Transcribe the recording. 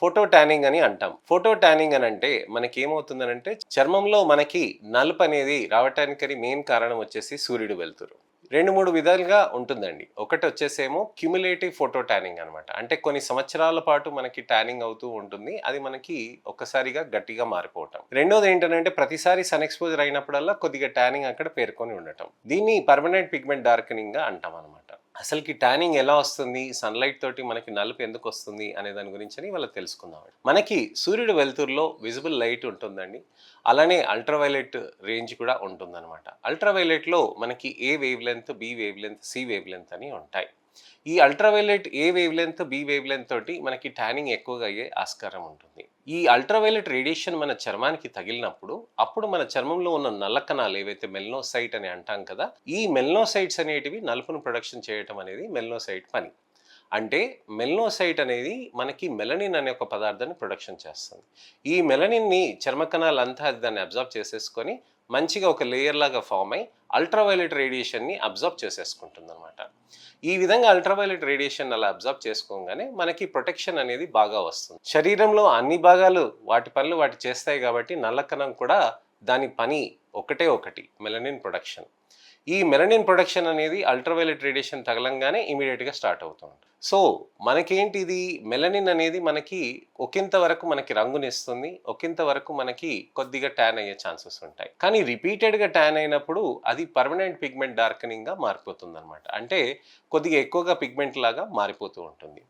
Photo tanning అని అంటాం. Photo tanning అని అంటే మనకేమవుతుందనంటే చర్మంలో మనకి నలుపు అనేది రావటానికి మెయిన్ కారణం వచ్చేసి సూర్యుడు వెలుతురు. 2, 3 విధాలుగా ఉంటుందండి. ఒకటొచ్చేసేమో క్యుములేటివ్ ఫోటో ట్యానింగ్ అనమాట. అంటే కొన్ని సంవత్సరాల పాటు మనకి ట్యానింగ్ అవుతూ ఉంటుంది. అది మనకి ఒక్కసారిగా గట్టిగా మారిపోవటం. రెండోదేంటనంటే ప్రతిసారి సన్ ఎక్స్‌పోజర్ అయినప్పుడల్లా కొద్దిగా ట్యానింగ్ అక్కడ పేరుకొని ఉండటం. దీన్ని పర్మనెంట్ పిగ్మెంట్ డార్కెనింగ్‌గా అంటామనమాట. అసలుకి ట్యానింగ్ ఎలా వస్తుంది? సన్‌లైట్ తోటి మనకి నలుపు ఎందుకొస్తుంది? అనే దాని గురించని ఇవాళ తెలుసుకుందాం. మనకి సూర్యుడు వెలుతురులో విజిబుల్ లైట్ ఉంటుందండి. అలానే అల్ట్రావైలెట్ రేంజ్ కూడా ఉంటుందన్నమాట. అల్ట్రావైలెట్‌లో మనకి A wavelength, B wavelength, C wavelength అని ఉంటాయి. ఈ ultraviolet A wavelength, B wavelength తోటి మనకి ట్యానింగ్ ఎక్కువగా అయ్యే ఆస్కారం ఉంటుంది. ఈ అల్ట్రావైలెట్ రేడియేషన్ మన చర్మానికి తగిలినప్పుడు అప్పుడు మన చర్మంలో ఉన్న నల్ల కణాలు ఏవైతే మెలనోసైట్ అని అంటాం కదా, ఈ మెలనోసైట్స్ అనేటివి నలుపును ప్రొడక్షన్ చేయటం అనేది మెలనోసైట్ పని. అంటే మెలనోసైట్ అనేది మనకి మెలనిన్ అనే ఒక పదార్థాన్ని ప్రొడక్షన్ చేస్తుంది. ఈ మెలనిన్ని చర్మ కణాలంతా దాన్ని అబ్జర్వ్ చేసేసుకొని మంచిగా ఒక లేయర్ లాగా ఫామ్ అయ్యి అల్ట్రావైలెట్ రేడియేషన్ని అబ్జర్వ్ చేసేసుకుంటుంది అనమాట. ఈ విధంగా అల్ట్రావైలెట్ రేడియేషన్ అలా అబ్జర్వ్ చేసుకోగానే మనకి ప్రొటెక్షన్ అనేది బాగా వస్తుంది. శరీరంలో అన్ని భాగాలు వాటి పనులు వాటి చేస్తాయి కాబట్టి నల్ల కణం కూడా దాని పని ఒకటే ఒకటి మెలనిన్ ప్రొడక్షన్. ఈ మెలనిన్ ప్రొడక్షన్ అనేది అల్ట్రావైలెట్ రేడియేషన్ తగలంగానే ఇమీడియట్‌గా స్టార్ట్ అవుతుంది. సో, మనకేంటి ఇది మెలనిన్ అనేది మనకి ఒకింత వరకు మనకి రంగునిస్తుంది. ఒకింత వరకు మనకి కొద్దిగా ట్యాన్ అయ్యే ఛాన్సెస్ ఉంటాయి. కానీ రిపీటెడ్‌గా ట్యాన్ అయినప్పుడు అది పర్మనెంట్ పిగ్మెంట్ డార్కెనింగ్‌గా మారిపోతుందనమాట. అంటే కొద్దిగా ఎక్కువగా పిగ్మెంట్ లాగా మారిపోతూ ఉంటుంది.